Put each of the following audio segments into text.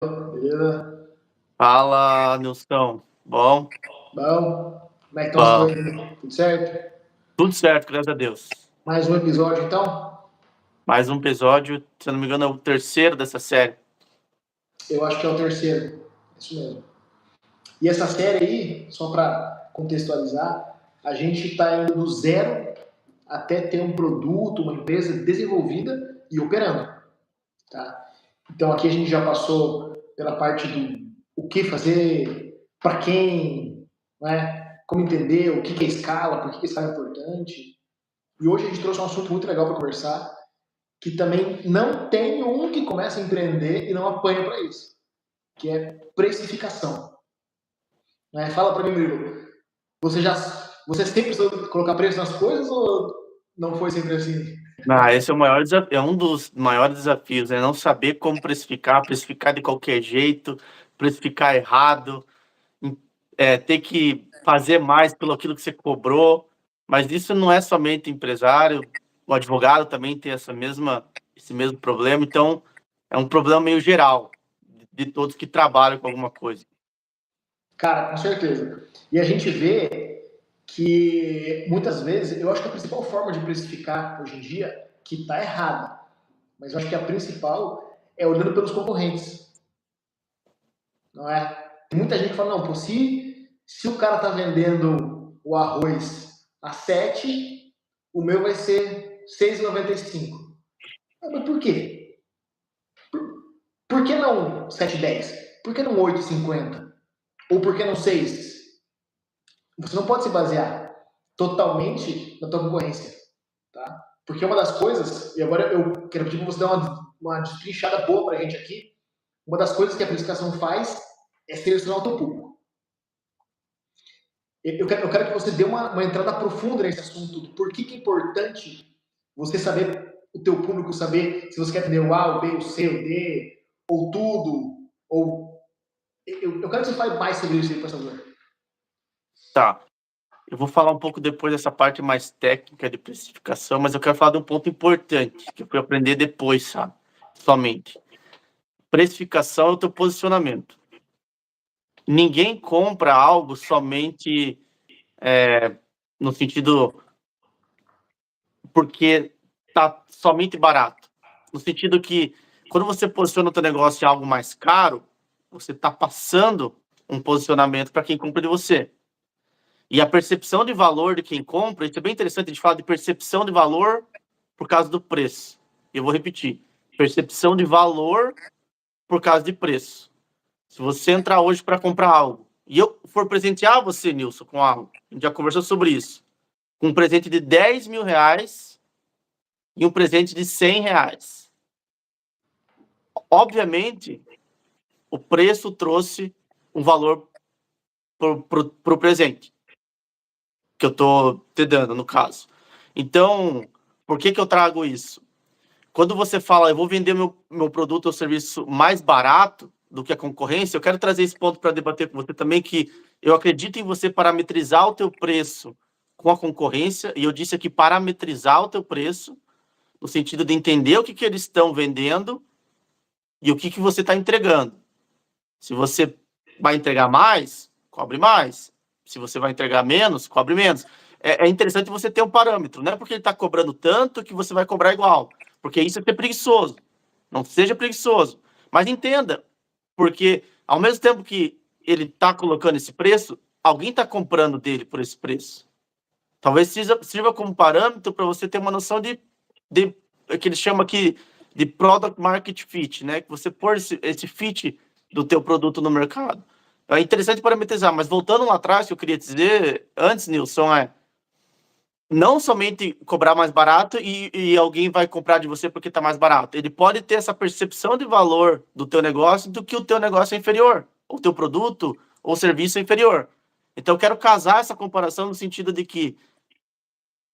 Beleza? Fala, Nilson. Bom? Bom, como é que estão as Bom. coisas aí? Tudo certo? Tudo certo, graças a Deus. Mais um episódio, então? Mais um episódio, se eu não me engano, é o terceiro dessa série. Eu acho que é o terceiro. Isso mesmo. E essa série aí, só para contextualizar, a gente está indo do zero até ter um produto, uma empresa desenvolvida e operando. Tá? Então aqui a gente já passou pela parte do o que fazer, para quem, né? Como entender, o que é escala, por que escala é importante. E hoje a gente trouxe um assunto muito legal para conversar, que também não tem um que começa a empreender e não apanha para isso, que é precificação. Né? Fala para mim, Murilo, você já você sempre precisou colocar preço nas coisas ou não foi sempre assim? Esse é o maior desafio, é um dos maiores desafios, é não saber como precificar, precificar de qualquer jeito, precificar errado, ter que fazer mais pelo aquilo que você cobrou. Mas isso não é somente empresário, o advogado também tem esse mesmo problema. Então, é um problema meio geral de todos que trabalham com alguma coisa. Cara, com certeza. E a gente vê que muitas vezes, eu acho que a principal forma de precificar hoje em dia, que está errada, mas eu acho que a principal é olhando pelos concorrentes, não é? Tem muita gente que fala, não, pô, se o cara tá vendendo o arroz a 7, o meu vai ser 6,95. Mas por quê? Por que não 7,10? Por que não 8,50? Ou por que não 6? Você não pode se basear totalmente na tua concorrência, tá? Porque uma das coisas, e agora eu quero pedir para você dar uma destrinchada boa para a gente aqui, uma das coisas que a precificação faz é selecionar o teu público. Eu quero que você dê uma entrada profunda nesse assunto, do por que é importante você saber o teu público, saber se você quer atender o A, o B, o C, o D, ou tudo, ou... Eu quero que você fale mais sobre isso aí, por favor. Tá. Eu vou falar um pouco depois dessa parte mais técnica de precificação, mas eu quero falar de um ponto importante que eu fui aprender depois, sabe? Somente. Precificação é o teu posicionamento. Ninguém compra algo somente no sentido porque tá somente barato. No sentido que quando você posiciona o teu negócio em algo mais caro, você está passando um posicionamento para quem compra de você. E a percepção de valor de quem compra, isso é bem interessante, a gente fala de percepção de valor por causa do preço. Eu vou repetir. Percepção de valor por causa de preço. Se você entrar hoje para comprar algo, e eu for presentear você, Nilson, com algo, a gente já conversou sobre isso, com um presente de 10 mil reais e um presente de 100 reais. Obviamente, o preço trouxe um valor para o presente que eu estou te dando, no caso. Então, por que eu trago isso? Quando você fala, eu vou vender meu produto ou serviço mais barato do que a concorrência, eu quero trazer esse ponto para debater com você também, que eu acredito em você parametrizar o teu preço com a concorrência, e eu disse aqui parametrizar o teu preço, no sentido de entender o que eles estão vendendo e o que você está entregando. Se você vai entregar mais, cobre mais. Se você vai entregar menos, cobre menos. É interessante você ter um parâmetro. Não é porque ele está cobrando tanto que você vai cobrar igual. Porque isso é ser preguiçoso. Não seja preguiçoso. Mas entenda, porque ao mesmo tempo que ele está colocando esse preço, alguém está comprando dele por esse preço. Talvez sirva como parâmetro para você ter uma noção de que eles chamam aqui de product market fit, né? Que você pôr esse fit do teu produto no mercado. É interessante parametrizar, mas voltando lá atrás, que eu queria dizer antes, Nilson, não somente cobrar mais barato e alguém vai comprar de você porque está mais barato. Ele pode ter essa percepção de valor do teu negócio do que o teu negócio é inferior, ou o teu produto ou serviço é inferior. Então, eu quero casar essa comparação no sentido de que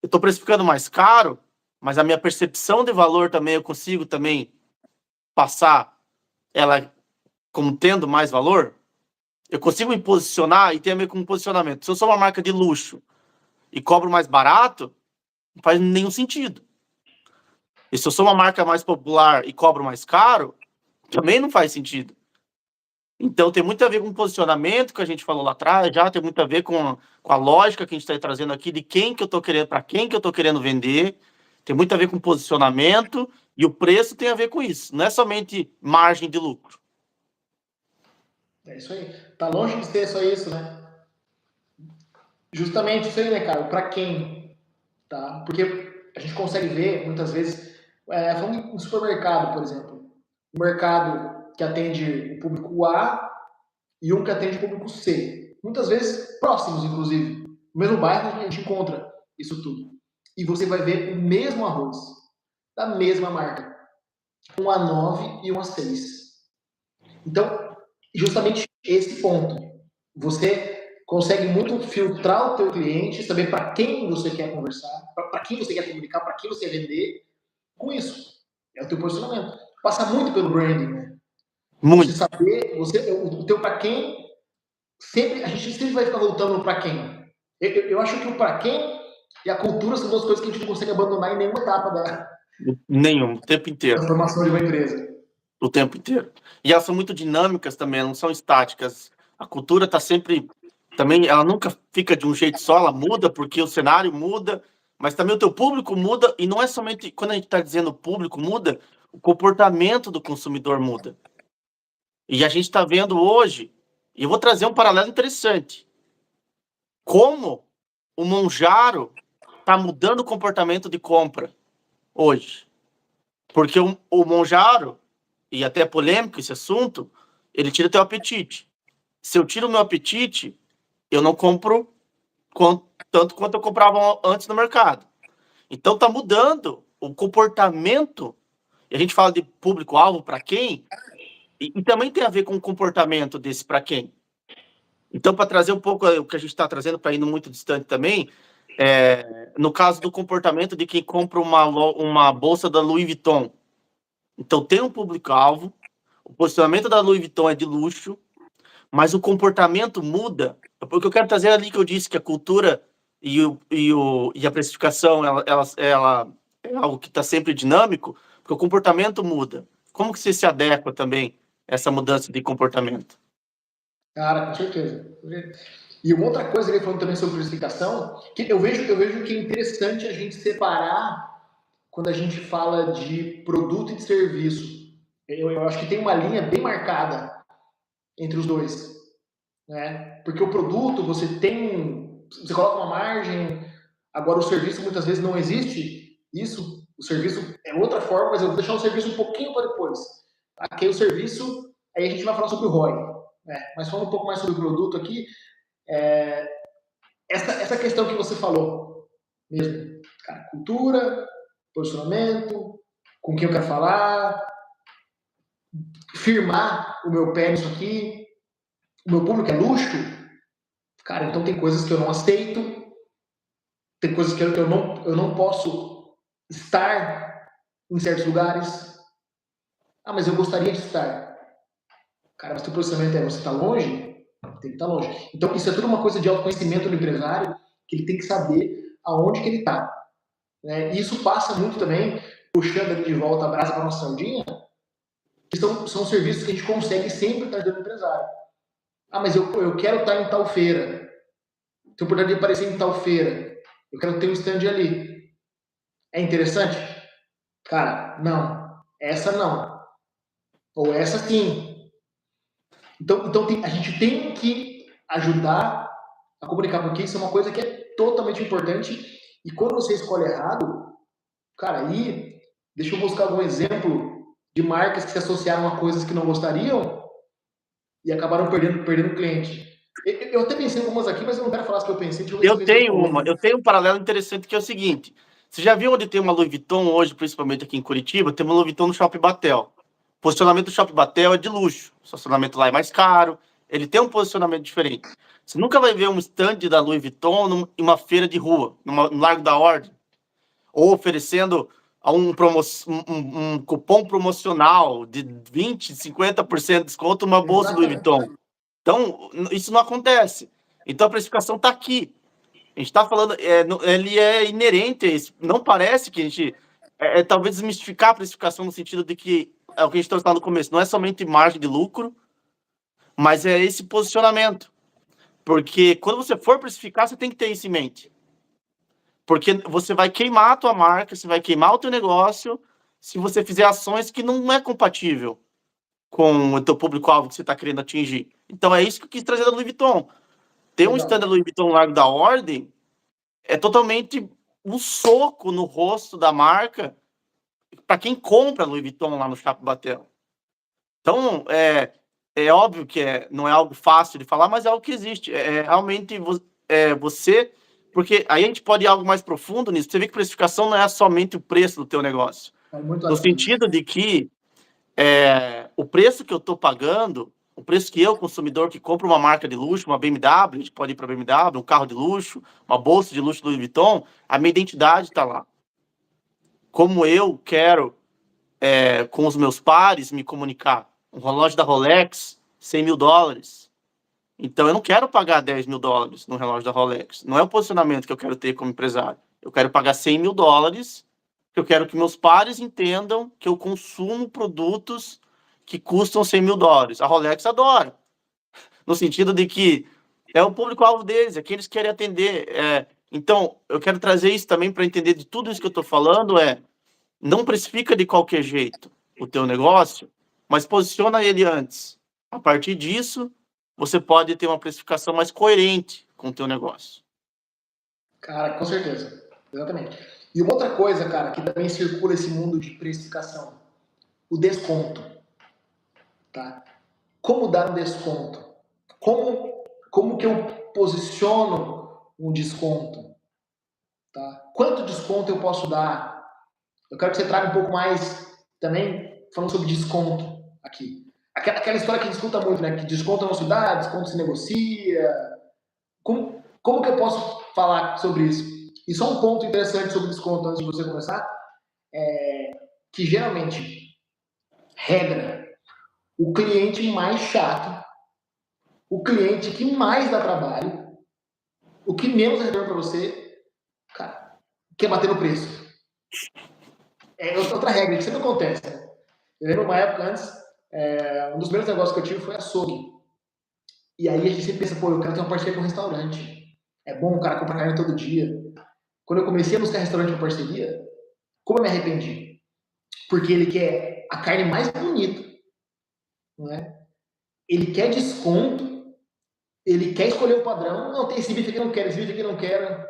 eu estou precificando mais caro, mas a minha percepção de valor também, eu consigo também passar ela como tendo mais valor. Eu consigo me posicionar e ter a ver com posicionamento. Se eu sou uma marca de luxo e cobro mais barato, não faz nenhum sentido. E se eu sou uma marca mais popular e cobro mais caro, também não faz sentido. Então, tem muito a ver com o posicionamento que a gente falou lá atrás, já tem muito a ver com a lógica que a gente está trazendo aqui de quem que eu estou querendo, para quem que eu estou querendo vender. Tem muito a ver com posicionamento e o preço tem a ver com isso. Não é somente margem de lucro. É isso aí. Tá longe de ser só isso, né? Justamente isso aí, né, cara? Para quem, tá? Porque a gente consegue ver, muitas vezes, falando em supermercado, por exemplo, um mercado que atende o público A e um que atende o público C. Muitas vezes próximos, inclusive. No mesmo bairro a gente encontra isso tudo. E você vai ver o mesmo arroz, da mesma marca, um A9 e um A6. Então, justamente esse ponto. Você consegue muito filtrar o teu cliente, saber para quem você quer conversar, para quem você quer comunicar, para quem você quer vender, com isso. É o teu posicionamento. Passa muito pelo branding, né? Muito. Você saber, o teu para quem, sempre, a gente sempre vai ficar voltando no para quem. Eu acho que o para quem e a cultura são duas coisas que a gente não consegue abandonar em nenhuma etapa da Nenhum, o tempo inteiro. transformação de uma empresa. O tempo inteiro. E elas são muito dinâmicas também, não são estáticas. A cultura está sempre... Também, ela nunca fica de um jeito só, ela muda porque o cenário muda, mas também o teu público muda, e não é somente... Quando a gente está dizendo público muda, o comportamento do consumidor muda. E a gente está vendo hoje, e eu vou trazer um paralelo interessante, como o Monjaro está mudando o comportamento de compra hoje. Porque o Monjaro, e até é polêmico esse assunto, ele tira teu apetite. Se eu tiro o meu apetite, eu não compro tanto quanto eu comprava antes no mercado. Então tá mudando o comportamento, e a gente fala de público-alvo para quem, e também tem a ver com o comportamento desse para quem. Então, para trazer um pouco o que a gente está trazendo, para ir muito distante também, no caso do comportamento de quem compra uma bolsa da Louis Vuitton. Então, tem um público-alvo, o posicionamento da Louis Vuitton é de luxo, mas o comportamento muda. Porque eu quero trazer ali que eu disse que a cultura e a precificação ela é algo que está sempre dinâmico, porque o comportamento muda. Como que você se adequa também a essa mudança de comportamento? Cara, com certeza. E uma outra coisa que ele falou também sobre precificação, que eu vejo que é interessante a gente separar quando a gente fala de produto e de serviço. Eu acho que tem uma linha bem marcada entre os dois, né? Porque o produto você coloca uma margem, agora o serviço muitas vezes não existe isso. O serviço é outra forma, mas eu vou deixar o serviço um pouquinho para depois. Aqui o serviço, aí a gente vai falar sobre o ROI, né? Mas falando um pouco mais sobre o produto aqui, essa questão que você falou mesmo, cara, cultura, posicionamento, com quem eu quero falar, firmar o meu pé nisso aqui, o meu público é luxo, cara, então tem coisas que eu não aceito, tem coisas que eu não posso estar em certos lugares. Ah, mas eu gostaria de estar. Cara, mas o teu posicionamento você está longe? Tem que estar longe. Então, isso é tudo uma coisa de autoconhecimento do empresário, que ele tem que saber aonde que ele está. Né? E isso passa muito também, puxando ali de volta a brasa para a nossa sardinha, que são serviços que a gente consegue sempre estar dando ao empresário. Ah, mas eu quero estar em tal feira. Tenho oportunidade de aparecer em tal feira. Eu quero ter um stand ali. É interessante? Cara, não. Essa não. Ou essa sim. Então a gente tem que ajudar a comunicar, porque isso é uma coisa que é totalmente importante. E quando você escolhe errado, cara, aí, deixa eu buscar algum exemplo de marcas que se associaram a coisas que não gostariam e acabaram perdendo cliente. Eu até pensei em algumas aqui, mas eu não quero falar as que eu pensei. Eu tenho um paralelo interessante que é o seguinte. Você já viu onde tem uma Louis Vuitton hoje, principalmente aqui em Curitiba? Tem uma Louis Vuitton no Shopping Batel. O posicionamento do Shopping Batel é de luxo. O estacionamento lá é mais caro. Ele tem um posicionamento diferente. Você nunca vai ver um stand da Louis Vuitton em uma feira de rua, no Largo da Ordem, ou oferecendo um cupom promocional de 20%, 50% de desconto numa bolsa Louis Vuitton. Então, isso não acontece. Então, a precificação está aqui. A gente está falando, ele é inerente a isso. Não parece que a gente... talvez desmistificar a precificação no sentido de que, é o que a gente está falando no começo, não é somente margem de lucro, Mas é esse posicionamento. Porque quando você for precificar, você tem que ter isso em mente. Porque você vai queimar a tua marca, você vai queimar o teu negócio, se você fizer ações que não é compatível com o teu público-alvo que você está querendo atingir. Então é isso que eu quis trazer da Louis Vuitton. Ter um stand da Louis Vuitton no Largo da Ordem é totalmente um soco no rosto da marca para quem compra Louis Vuitton lá no Shopping Batel. Então, é óbvio que não é algo fácil de falar, mas é algo que existe. Realmente você... Porque aí a gente pode ir algo mais profundo nisso. Você vê que precificação não é somente o preço do teu negócio. No sentido de que o preço que eu estou pagando, o preço que eu, consumidor, que compra uma marca de luxo, uma BMW, a gente pode ir para BMW, um carro de luxo, uma bolsa de luxo Louis Vuitton, a minha identidade está lá. Como eu quero, com os meus pares, me comunicar. Um relógio da Rolex, $100 mil. Então, eu não quero pagar $10 mil no relógio da Rolex. Não é o posicionamento que eu quero ter como empresário. Eu quero pagar $100 mil, porque eu quero que meus pares entendam que eu consumo produtos que custam $100 mil. A Rolex adora. No sentido de que é o público-alvo deles, é que eles querem atender. Então, eu quero trazer isso também para entender de tudo isso que eu estou falando, não precifica de qualquer jeito o teu negócio, mas posiciona ele antes. A partir disso, você pode ter uma precificação mais coerente com o teu negócio. Cara, com certeza. Exatamente. E uma outra coisa, cara, que também circula esse mundo de precificação, o desconto. Tá? Como dar um desconto? Como que eu posiciono um desconto? Tá? Quanto desconto eu posso dar? Eu quero que você traga um pouco mais também falando sobre desconto aqui. Aquela história que a gente escuta muito, né? Que desconto não se dá, desconto se negocia. Como que eu posso falar sobre isso? E só um ponto interessante sobre desconto antes de você começar, que geralmente, regra, o cliente mais chato, o cliente que mais dá trabalho, o que menos retorno para você, cara, quer bater no preço. É outra regra que sempre acontece. Né? Eu lembro uma época antes, um dos primeiros negócios que eu tive foi açougue. E aí a gente sempre pensa, pô, eu quero ter uma parceria com um restaurante. É bom o cara comprar carne todo dia. Quando eu comecei a buscar restaurante para parceria, como eu me arrependi? Porque ele quer a carne mais bonita, não é? Ele quer desconto, ele quer escolher o padrão. Não, tem esse bife aqui eu não quero, esse bife aqui eu não quero.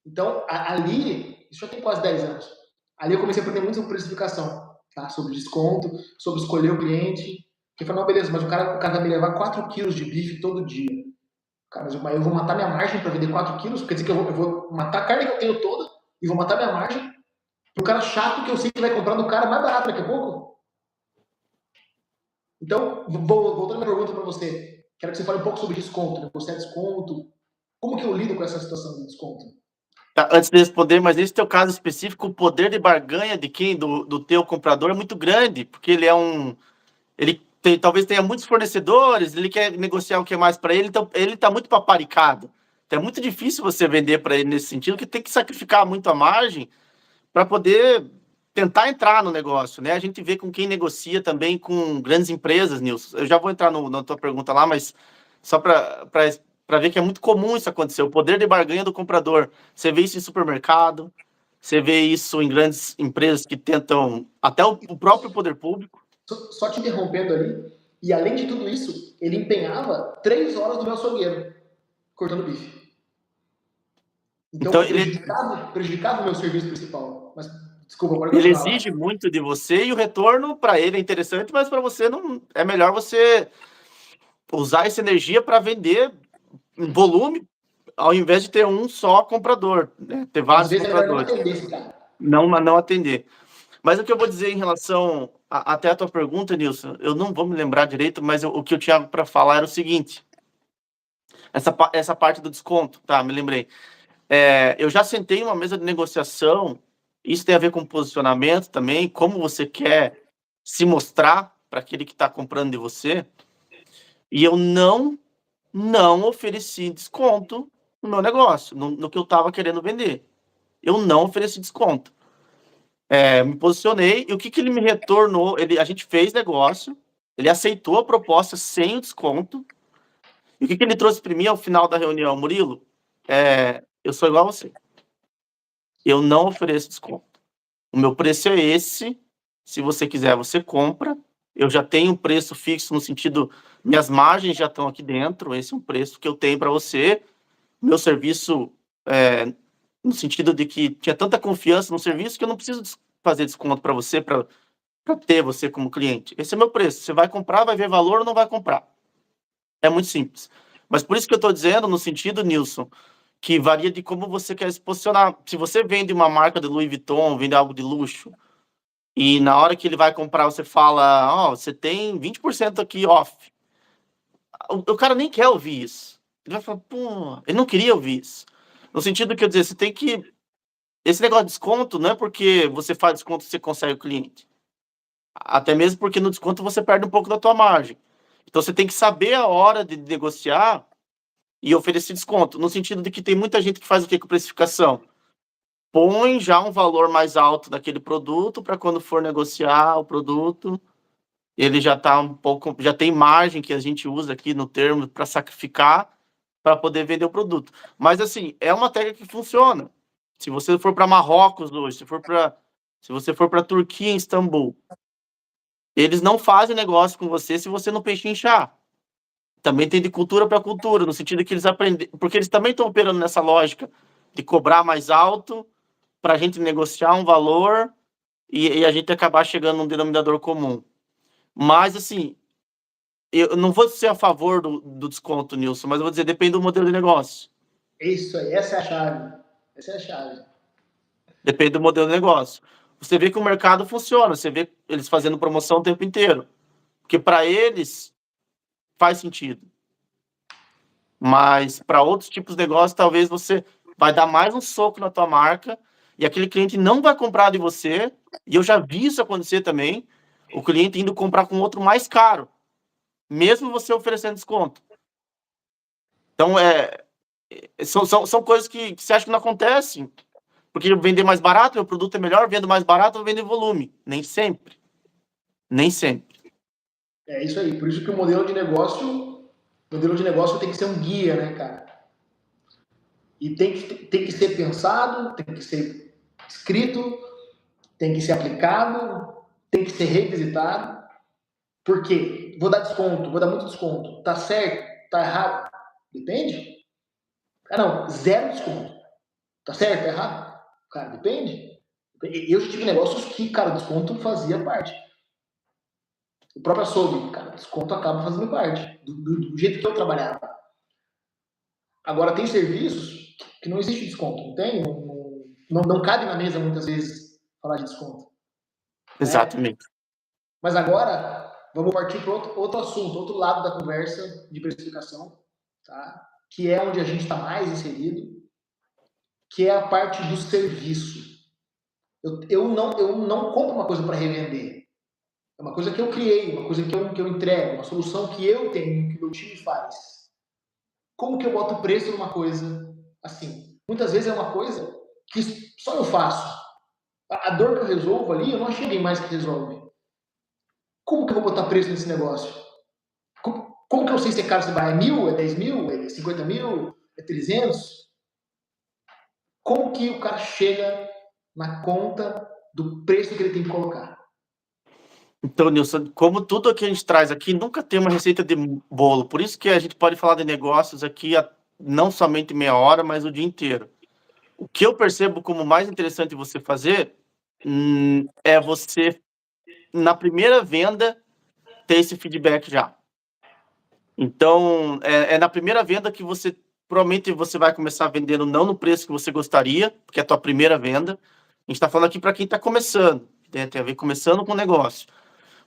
Então, ali, isso já tem quase 10 anos. Ali eu comecei a aprender muito sobre precificação, tá? Sobre desconto, sobre escolher o cliente. Que falou, não, beleza, mas o cara vai me levar 4 quilos de bife todo dia. Cara, mas eu vou matar minha margem para vender 4 quilos? Quer dizer que eu vou matar a carne que eu tenho toda e vou matar minha margem pro cara chato que eu sei que vai comprar do cara mais barato daqui a pouco? Então, voltando à minha pergunta para você, quero que você fale um pouco sobre desconto, né? Você é desconto. Como que eu lido com essa situação de desconto? Tá, antes de responder, mas nesse teu caso específico, o poder de barganha de quem? Do teu comprador é muito grande, porque ele talvez tenha muitos fornecedores, ele quer negociar o que é mais para ele, então ele está muito paparicado. Então é muito difícil você vender para ele nesse sentido, que tem que sacrificar muito a margem para poder tentar entrar no negócio, né? A gente vê com quem negocia também com grandes empresas, Nilson. Eu já vou entrar na tua pergunta lá, mas só para ver que é muito comum isso acontecer, o poder de barganha do comprador. Você vê isso em supermercado, você vê isso em grandes empresas que tentam, até o próprio poder público. Só te interrompendo ali, e além de tudo isso, ele empenhava 3 horas do meu açougueiro, cortando bife. Então prejudicava o meu serviço principal. Mas, desculpa, pode continuar. Ele exige muito de você e o retorno para ele é interessante, mas para você não é melhor você usar essa energia para vender em volume, ao invés de ter um só comprador, né? Ter vários compradores. Não atender. Mas o que eu vou dizer em relação até a tua pergunta, Nilson, eu não vou me lembrar direito, mas o que eu tinha para falar era o seguinte: essa parte do desconto, tá? Me lembrei. Eu já sentei em uma mesa de negociação. Isso tem a ver com posicionamento também, como você quer se mostrar para aquele que está comprando de você. E eu não ofereci desconto no meu negócio, no que eu estava querendo vender. Eu não ofereci desconto. Me posicionei, e o que ele me retornou? A gente fez negócio, Ele aceitou a proposta sem o desconto. E o que ele trouxe para mim ao final da reunião? Murilo, eu sou igual a você. Eu não ofereço desconto. O meu preço é esse. Se você quiser, você compra. Eu já tenho um preço fixo no sentido, minhas margens já estão aqui dentro. Esse é um preço que eu tenho para você. Meu serviço, no sentido de que tinha tanta confiança no serviço que eu não preciso fazer desconto para você, para ter você como cliente. Esse é meu preço. Você vai comprar, vai ver valor ou não vai comprar. É muito simples. Mas por isso que eu estou dizendo, no sentido, Nilson, que varia de como você quer se posicionar. Se você vende uma marca de Louis Vuitton, vende algo de luxo, e na hora que ele vai comprar, você fala, você tem 20% aqui off. O cara nem quer ouvir isso. Ele vai falar, pô, ele não queria ouvir isso. No sentido que eu dizer, você tem que... Esse negócio de desconto não é porque você faz desconto que você consegue o cliente. Até mesmo porque no desconto você perde um pouco da tua margem. Então você tem que saber a hora de negociar e oferecer desconto. No sentido de que tem muita gente que faz o que com precificação? Põe já um valor mais alto daquele produto para quando for negociar o produto, ele já está um pouco, já tem margem que a gente usa aqui no termo para sacrificar para poder vender o produto. Mas assim, é uma técnica que funciona. Se você for para Marrocos hoje, se você for para Turquia, em Istambul, eles não fazem negócio com você se você não pechinchar. Também tem de cultura para cultura, no sentido que eles aprendem, porque eles também estão operando nessa lógica de cobrar mais alto para a gente negociar um valor e a gente acabar chegando num denominador comum. Mas, assim, eu não vou ser a favor do desconto, Nilson, mas eu vou dizer, depende do modelo de negócio. Isso aí, essa é a chave. Essa é a chave. Depende do modelo de negócio. Você vê que o mercado funciona, você vê eles fazendo promoção o tempo inteiro. Porque para eles faz sentido. Mas para outros tipos de negócio, talvez você vai dar mais um soco na tua marca e aquele cliente não vai comprar de você. E eu já vi isso acontecer também. O cliente indo comprar com outro mais caro, mesmo você oferecendo desconto. Então, são coisas que você acha que não acontecem. Porque vender mais barato, meu produto é melhor, vendo mais barato, eu vendo em volume. Nem sempre. Nem sempre. É isso aí. Por isso que o modelo de negócio tem que ser um guia, né, cara? E tem que ser pensado, tem que ser escrito, tem que ser aplicado, tem que ser revisitado. Por quê? Vou dar desconto, vou dar muito desconto. Tá certo? Tá errado? Depende. Ah, não, zero desconto. Tá certo? Tá errado? Cara, depende. Eu já tive negócios que, cara, desconto fazia parte. O próprio açougue, cara, desconto acaba fazendo parte. Do jeito que eu trabalhava. Agora, tem serviços que não existe desconto. Não tem? Não cabe na mesa, muitas vezes, falar de desconto. Exatamente. Né? Mas agora, vamos partir para outro assunto, outro lado da conversa de precificação, tá? Que é onde a gente está mais inserido, que é a parte do serviço. Eu não compro uma coisa para revender. É uma coisa que eu criei, uma coisa que eu entrego, uma solução que eu tenho, que o meu time faz. Como que eu boto preço numa coisa assim? Muitas vezes é uma coisa que só eu faço. A dor que eu resolvo ali, eu não achei ninguém mais que resolve. Como que eu vou botar preço nesse negócio? Como que eu sei se é caro, se vai? É 1.000, é 10 mil, é 50 mil, é 300? Como que o cara chega na conta do preço que ele tem que colocar? Então, Nilson, como tudo que a gente traz aqui, nunca tem uma receita de bolo. Por isso que a gente pode falar de negócios aqui não somente meia hora, mas o dia inteiro. O que eu percebo como mais interessante você fazer é você, na primeira venda, ter esse feedback já. Então, na primeira venda que você, provavelmente você vai começar vendendo não no preço que você gostaria, porque é a tua primeira venda. A gente está falando aqui para quem está começando, tem a ver começando com o negócio.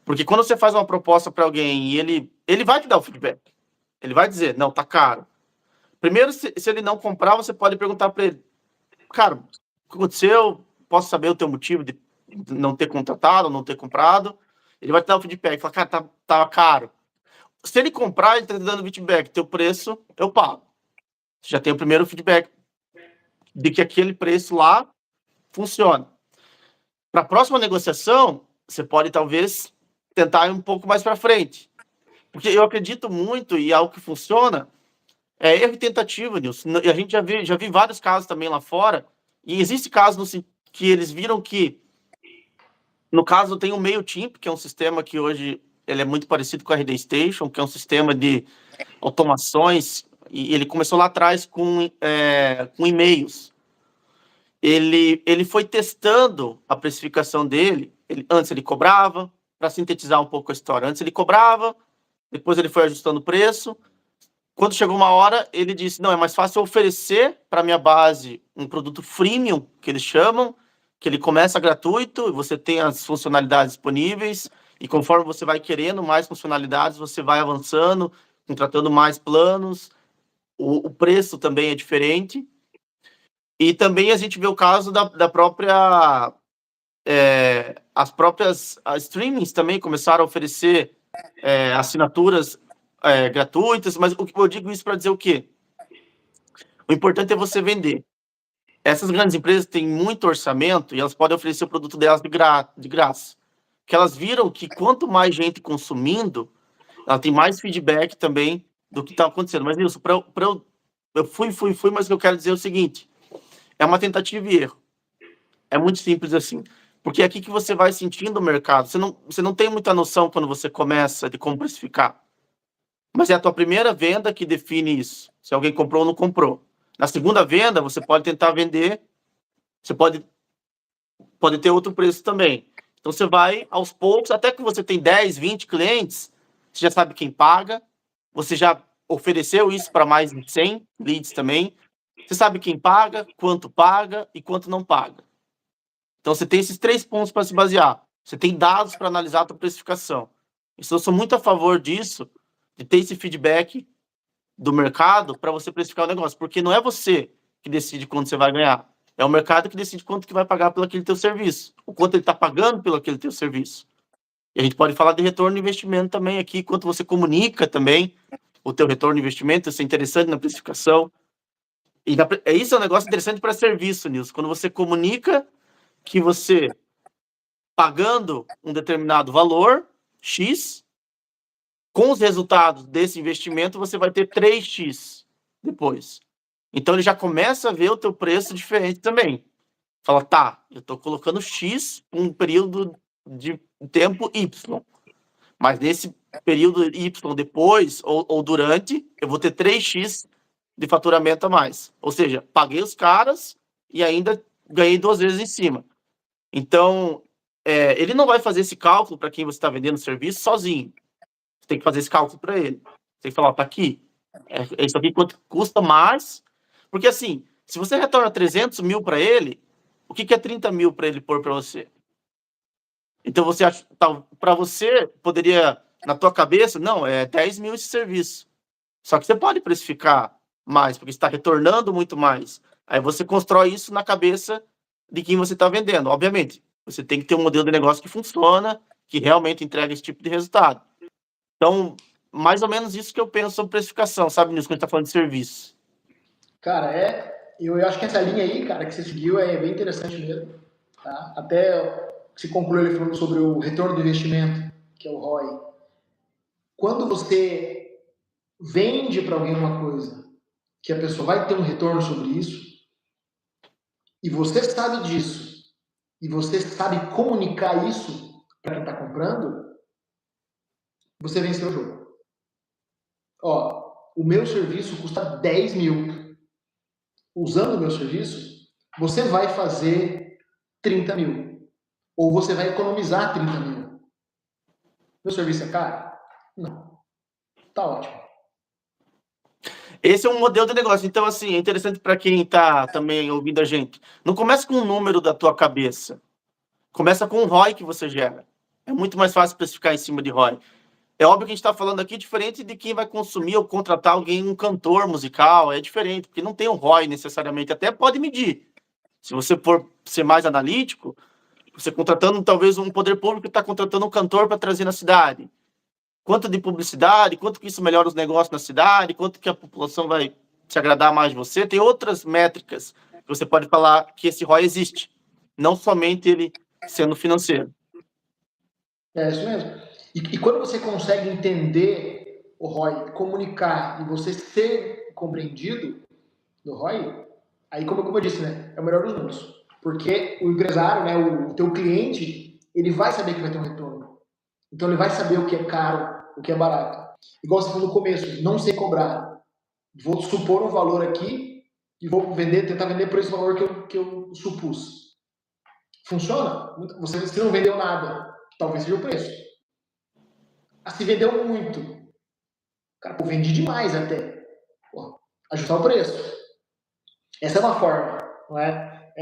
Porque quando você faz uma proposta para alguém e ele vai te dar o feedback, ele vai dizer, não, tá caro. Primeiro, se ele não comprar, você pode perguntar para ele, cara, o que aconteceu? Posso saber o teu motivo de não ter contratado, não ter comprado? Ele vai te dar o feedback, falar, cara, tá caro. Se ele comprar, ele tá te dando feedback, teu preço, eu pago. Você já tem o primeiro feedback de que aquele preço lá funciona. Para a próxima negociação, você pode talvez tentar ir um pouco mais para frente. Porque eu acredito muito, e algo que funciona, é erro e tentativa, Nilson. E a gente já vi vários casos também lá fora, e existe casos que eles viram que, no caso, tem o MailChimp, que é um sistema que hoje ele é muito parecido com a RD Station, que é um sistema de automações, e ele começou lá atrás com e-mails. Ele foi testando a precificação dele. Antes ele cobrava, para sintetizar um pouco a história. Antes ele cobrava, depois ele foi ajustando o preço. Quando chegou uma hora, ele disse, não, é mais fácil eu oferecer para minha base um produto freemium, que eles chamam, que ele começa gratuito, você tem as funcionalidades disponíveis, e conforme você vai querendo mais funcionalidades, você vai avançando, contratando mais planos, o preço também é diferente. E também a gente vê o caso da própria... as próprias streamings também começaram a oferecer assinaturas gratuitas, mas eu digo isso para dizer o quê? O importante é você vender. Essas grandes empresas têm muito orçamento e elas podem oferecer o produto delas de graça. Porque elas viram que quanto mais gente consumindo, ela tem mais feedback também do que está acontecendo. Mas, Nilson, eu fui, mas o que eu quero dizer é o seguinte, é uma tentativa e erro. É muito simples assim. Porque é aqui que você vai sentindo o mercado. Você não tem muita noção quando você começa de como precificar. Mas é a tua primeira venda que define isso. Se alguém comprou ou não comprou. Na segunda venda, você pode tentar vender, você pode ter outro preço também. Então, você vai aos poucos, até que você tem 10, 20 clientes, você já sabe quem paga, você já ofereceu isso para mais de 100 leads também, você sabe quem paga, e quanto não paga. Então, você tem esses 3 pontos para se basear. Você tem dados para analisar a tua precificação. Então, eu sou muito a favor disso, de ter esse feedback do mercado para você precificar o negócio, porque não é você que decide quanto você vai ganhar, é o mercado que decide quanto que vai pagar pelo aquele teu serviço, o quanto ele está pagando pelo aquele teu serviço. E a gente pode falar de retorno de investimento também aqui, quanto você comunica também o teu retorno de investimento, isso é interessante na precificação. E isso é um negócio interessante para serviço, Nilson, quando você comunica que você, pagando um determinado valor, X, com os resultados desse investimento, você vai ter 3x depois. Então, ele já começa a ver o teu preço diferente também. Fala, tá, eu estou colocando X um período de tempo Y. Mas nesse período Y depois ou durante, eu vou ter 3x de faturamento a mais. Ou seja, paguei os caras e ainda ganhei 2 vezes em cima. Então, ele não vai fazer esse cálculo para quem você está vendendo o serviço sozinho. Você tem que fazer esse cálculo para ele. Você tem que falar, tá aqui. Isso aqui quanto custa mais. Porque assim, se você retorna 300 mil para ele, o que é 30 mil para ele pôr para você? Então você acha, para você, poderia, na tua cabeça, não, é 10 mil esse serviço. Só que você pode precificar mais, porque está retornando muito mais. Aí você constrói isso na cabeça de quem você está vendendo. Obviamente, você tem que ter um modelo de negócio que funciona, que realmente entrega esse tipo de resultado. Então, mais ou menos isso que eu penso sobre precificação, sabe, Nilson, quando a gente está falando de serviço. Cara, eu acho que essa linha aí, cara, que você seguiu é bem interessante mesmo. Tá? Até se concluiu ele falando sobre o retorno do investimento, que é o ROI. Quando você vende para alguém uma coisa que a pessoa vai ter um retorno sobre isso, e você sabe disso, e você sabe comunicar isso para quem está comprando, você venceu o jogo. Ó, o meu serviço custa 10 mil. Usando o meu serviço, você vai fazer 30 mil. Ou você vai economizar 30 mil. Meu serviço é caro? Não. Tá ótimo. Esse é um modelo de negócio. Então, assim, é interessante para quem está também ouvindo a gente. Não começa com um número da tua cabeça. Começa com o ROI que você gera. É muito mais fácil especificar em cima de ROI. É óbvio que a gente está falando aqui diferente de quem vai consumir ou contratar alguém, um cantor musical. É diferente, porque não tem um ROI necessariamente. Até pode medir. Se você for ser mais analítico, você contratando talvez um poder público que está contratando um cantor para trazer na cidade. Quanto de publicidade, quanto que isso melhora os negócios na cidade, quanto que a população vai se agradar mais de você. Tem outras métricas que você pode falar que esse ROI existe, não somente ele sendo financeiro. É isso mesmo. E quando você consegue entender o ROI, comunicar e você ser compreendido no ROI, aí como eu disse, né, é o melhor dos mundos. Porque o empresário, né, o teu cliente, ele vai saber que vai ter um retorno. Então ele vai saber o que é caro, o que é barato. Igual você falou no começo, não sei cobrar. Vou supor um valor aqui e vou tentar vender por esse valor que eu supus. Funciona? Você não vendeu nada. Talvez seja o preço. Se vendeu muito. Cara, pô, vendi demais até. Pô, ajustar o preço. Essa é uma forma, não é?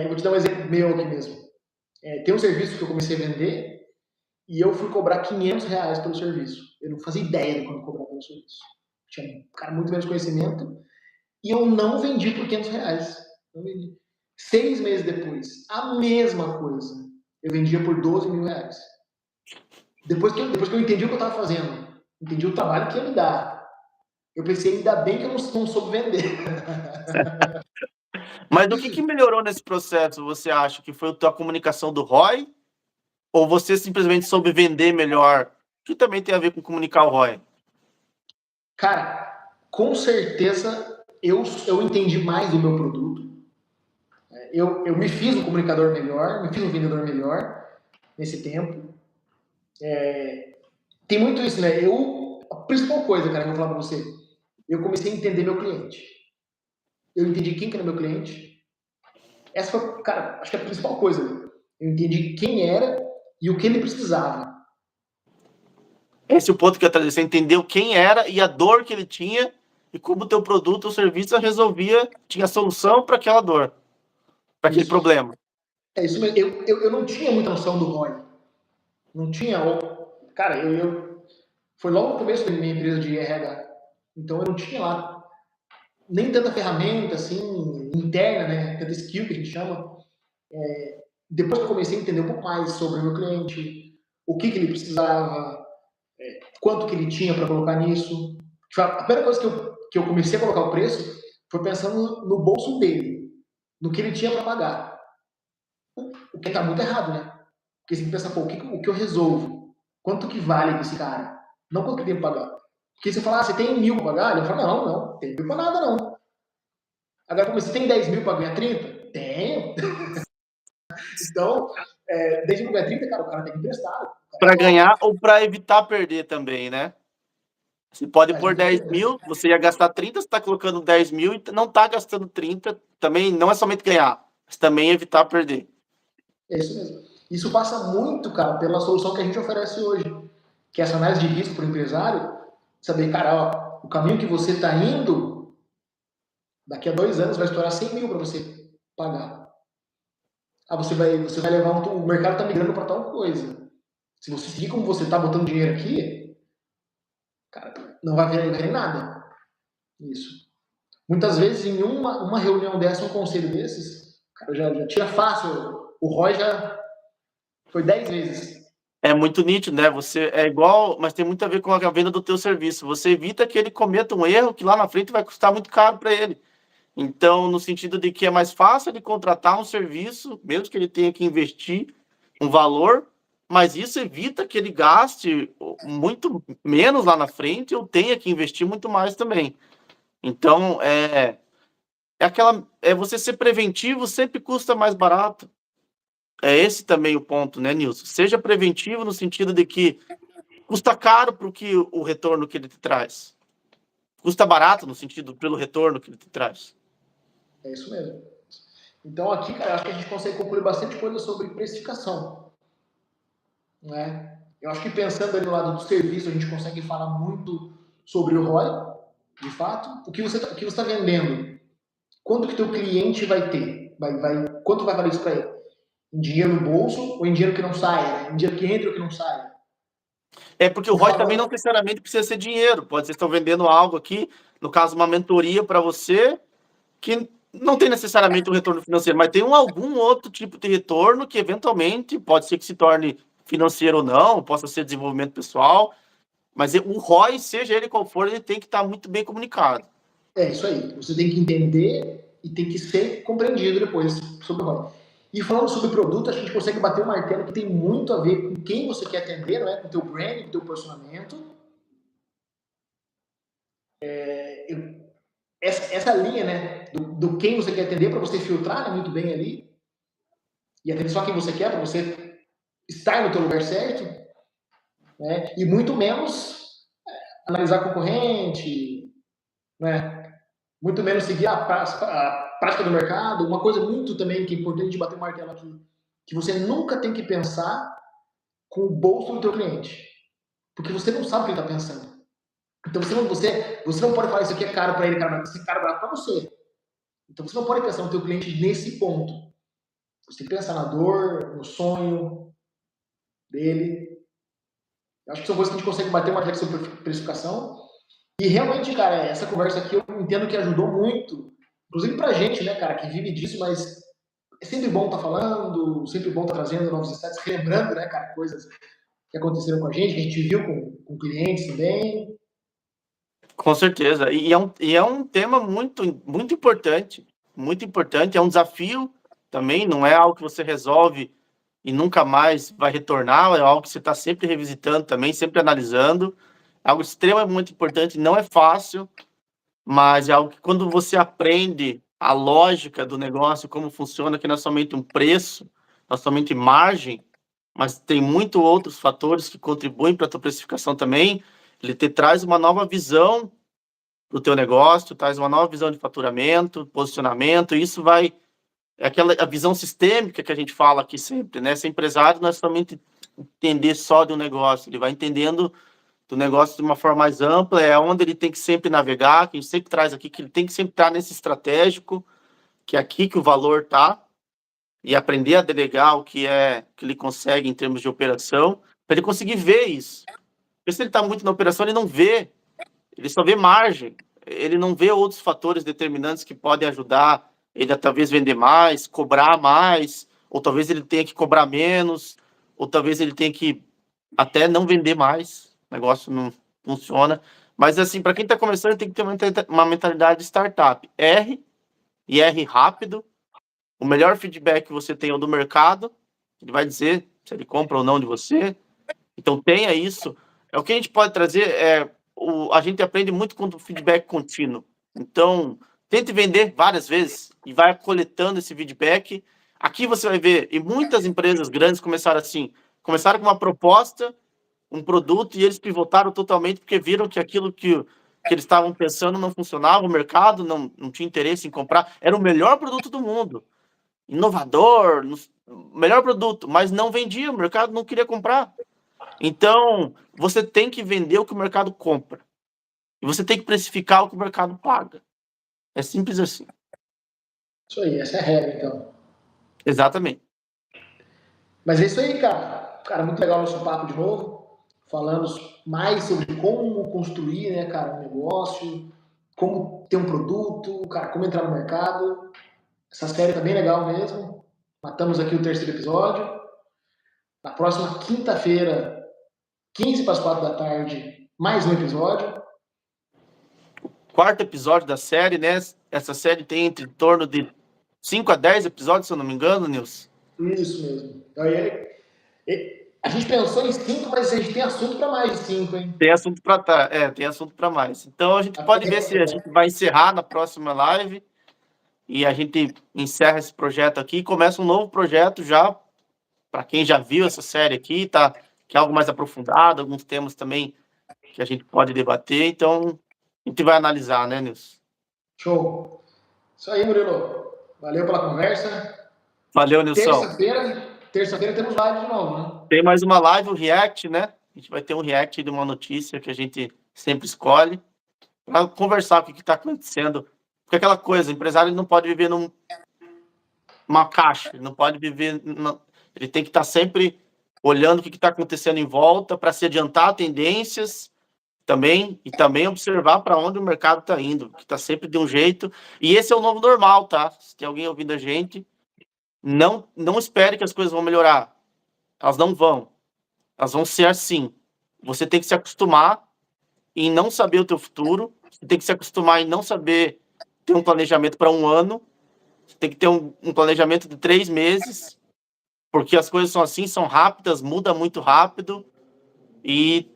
Eu vou te dar um exemplo meu aqui mesmo. Tem um serviço que eu comecei a vender e eu fui cobrar R$500 pelo serviço. Eu não fazia ideia de quando cobrar pelo serviço. Tinha um cara muito menos conhecimento e eu não vendi por R$500. Não vendi. 6 meses depois, a mesma coisa. Eu vendia por R$12.000. Depois que eu entendi o que eu estava fazendo, entendi o trabalho que ia me dar, eu pensei, ainda bem que eu não soube vender. Mas o que melhorou nesse processo, você acha? Que foi a tua comunicação do ROI? Ou você simplesmente soube vender melhor? Que também tem a ver com comunicar o ROI. Cara, com certeza eu entendi mais do meu produto. Eu me fiz um comunicador melhor, me fiz um vendedor melhor nesse tempo. Tem muito isso, né? A principal coisa, cara, que eu vou falar pra você, eu comecei a entender meu cliente. Eu entendi quem que era meu cliente. Essa foi, cara, acho que é a principal coisa. Eu entendi quem era e o que ele precisava. Esse é o ponto que eu trazer. Você entendeu quem era e a dor que ele tinha e como o teu produto ou serviço resolvia, tinha solução para aquela dor, para aquele problema. É isso mesmo. Eu não tinha muita noção do ROI. Não tinha. Cara, foi logo no começo da minha empresa de RH. Então eu não tinha lá nem tanta ferramenta assim interna, né? Tanta skill que a gente chama. Depois que eu comecei a entender um pouco mais sobre o meu cliente, o que ele precisava, quanto que ele tinha para colocar nisso. A primeira coisa que eu comecei a colocar o preço foi pensando no bolso dele, no que ele tinha para pagar. O que está muito errado, né? Porque você tem que pensar, pô, o que eu resolvo? Quanto que vale esse cara? Não quanto que tem para pagar. Porque você fala, você tem 1.000 para pagar? Ele fala, não, tem 1.000 para nada não. Agora, como você tem 10.000 para ganhar 30? Tenho. Então, 10 mil para ganhar 30, cara, o cara tem que emprestar. Para ganhar ou para evitar perder também, né? Você pode pôr 10 mil, você ia gastar 30, você está colocando 10 mil e não está gastando 30. Também não é somente ganhar, mas também evitar perder. É isso mesmo. Isso passa muito, cara, pela solução que a gente oferece hoje, que é essa análise de risco para o empresário, saber, cara, ó, o caminho que você está indo, daqui a 2 anos vai estourar 100 mil para você pagar. Você vai levar o mercado está migrando para tal coisa. Se você seguir como você está botando dinheiro aqui, cara, não vai ver em nada. Isso. Muitas vezes, em uma reunião dessa, um conselho desses, cara, já tira fácil. O ROI já foi 10 vezes. É muito nítido, né? Você é igual, mas tem muito a ver com a venda do teu serviço. Você evita que ele cometa um erro que lá na frente vai custar muito caro para ele. Então, no sentido de que é mais fácil de contratar um serviço, mesmo que ele tenha que investir um valor, mas isso evita que ele gaste muito menos lá na frente ou tenha que investir muito mais também. Então, você ser preventivo sempre custa mais barato. É esse também o ponto, né, Nilson? Seja preventivo no sentido de que custa caro para o retorno que ele te traz. Custa barato no sentido pelo retorno que ele te traz. É isso mesmo. Então aqui, cara, acho que a gente consegue concluir bastante coisa sobre precificação. Né? Eu acho que pensando ali no lado do serviço, a gente consegue falar muito sobre o ROI, de fato. O que você está vendendo? Quanto que teu cliente vai ter? Quanto vai valer isso para ele? Em dinheiro no bolso ou em dinheiro que não saia? Em dinheiro que entra ou que não saia? Porque o ROI também não necessariamente precisa ser dinheiro. Pode ser que estão vendendo algo aqui, no caso, uma mentoria para você, que não tem necessariamente um retorno financeiro, mas tem algum outro tipo de retorno que, eventualmente, pode ser que se torne financeiro ou não, possa ser desenvolvimento pessoal, mas o ROI, seja ele qual for, ele tem que estar muito bem comunicado. É isso aí. Você tem que entender e tem que ser compreendido depois sobre o ROI. E falando sobre produto, a gente consegue bater um martelo que tem muito a ver com quem você quer atender, não é? Com o teu brand, com o teu posicionamento. Essa linha, né, do quem você quer atender, para você filtrar, né, muito bem ali, e atender só quem você quer, para você estar no teu lugar certo, né, e muito menos analisar concorrente, né, muito menos seguir a prática do mercado. Uma coisa muito também que é importante de bater o martelo aqui, que você nunca tem que pensar com o bolso do teu cliente, porque você não sabe o que ele está pensando. Então você não pode falar isso aqui é caro para ele, cara, mas isso é caro para você. Então você não pode pensar no teu cliente nesse ponto. Você tem que pensar na dor, no sonho dele. Eu acho que são coisas que a gente consegue bater uma reflexão sobre precificação. E realmente, cara, essa conversa aqui eu entendo que ajudou muito, inclusive pra gente, né, cara, que vive disso, mas é sempre bom estar falando, sempre bom estar trazendo novos insights, relembrando, né, cara, coisas que aconteceram com a gente, que a gente viu com clientes também. Com certeza. E é um tema muito importante. Muito importante. É um desafio também. Não é algo que você resolve e nunca mais vai retornar. É algo que você está sempre revisitando também, sempre analisando. É algo extremamente importante. Não é fácil, mas é algo que quando você aprende a lógica do negócio, como funciona, que não é somente um preço, não é somente margem, mas tem muito outros fatores que contribuem para a tua precificação também. Ele te traz uma nova visão do teu negócio, traz uma nova visão de faturamento, posicionamento, e isso vai... É aquela a visão sistêmica que a gente fala aqui sempre, né? Ser empresário não é somente entender só de um negócio, ele vai entendendo do negócio de uma forma mais ampla, é onde ele tem que sempre navegar, que a gente sempre traz aqui, que ele tem que sempre estar nesse estratégico, que é aqui que o valor está, e aprender a delegar o que é que ele consegue em termos de operação, para ele conseguir ver isso. Porque se ele está muito na operação, ele não vê, ele só vê margem, ele não vê outros fatores determinantes que podem ajudar ele a talvez vender mais, cobrar mais, ou talvez ele tenha que cobrar menos, ou talvez ele tenha que até não vender mais, o negócio não funciona. Mas assim, para quem está começando, tem que ter uma mentalidade de startup. R, e R rápido. O melhor feedback que você tem é o do mercado, ele vai dizer se ele compra ou não de você. Então tenha isso. É o que a gente pode trazer, a gente aprende muito com o feedback contínuo. Então, tente vender várias vezes e vai coletando esse feedback. Aqui você vai ver, e muitas empresas grandes começaram assim, começaram com uma proposta, um produto, e eles pivotaram totalmente porque viram que aquilo que eles estavam pensando não funcionava, o mercado não tinha interesse em comprar. Era o melhor produto do mundo, inovador, melhor produto, mas não vendia, o mercado não queria comprar. Então, você tem que vender o que o mercado compra. E você tem que precificar o que o mercado paga. É simples assim. Isso aí, essa é a regra, então. Exatamente. Mas é isso aí, cara. Cara, muito legal o nosso papo de novo. Falando mais sobre como construir, né, cara, um negócio, como ter um produto, cara, como entrar no mercado. Essa série tá bem legal mesmo. Matamos aqui o terceiro episódio. Na próxima quinta-feira, 15 para as 4 da tarde, mais um episódio. Quarto episódio da série, né? Essa série tem entre torno de 5 a 10 episódios, se eu não me engano, Nilson. Isso mesmo. Então, a gente pensou em 5, mas a gente tem assunto para mais de 5, hein? Tem assunto para tem assunto para mais. Então a gente pode ver se a gente vai encerrar na próxima live e a gente encerra esse projeto aqui e começa um novo projeto já para quem já viu essa série aqui, tá? Que é algo mais aprofundado, alguns temas também que a gente pode debater. Então a gente vai analisar, né, Nilson? Show. Isso aí, Murilo. Valeu pela conversa. Valeu, Nilson. Terça-feira temos live de novo, né? Tem mais uma live, o React, né? A gente vai ter um React de uma notícia que a gente sempre escolhe para conversar o que está acontecendo. Porque aquela coisa, o empresário não pode viver numa caixa, ele não pode viver... Ele tem que estar sempre olhando o que está acontecendo em volta para se adiantar a tendências também, e também observar para onde o mercado está indo, que está sempre de um jeito. E esse é o novo normal, tá? Se tem alguém ouvindo a gente, não espere que as coisas vão melhorar. Elas não vão. Elas vão ser assim. Você tem que se acostumar em não saber o teu futuro, você tem que se acostumar em não saber ter um planejamento para um ano, Você tem que ter um planejamento de 3 meses, porque as coisas são assim, são rápidas, muda muito rápido. E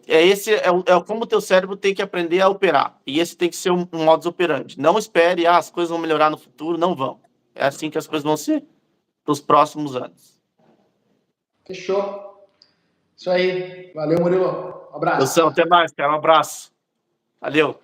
como o teu cérebro tem que aprender a operar. E esse tem que ser um modus operandi. Não espere, as coisas vão melhorar no futuro. Não vão. É assim que as coisas vão ser nos próximos anos. Fechou. Isso aí. Valeu, Murilo. Um abraço. Até mais, cara. Um abraço. Valeu.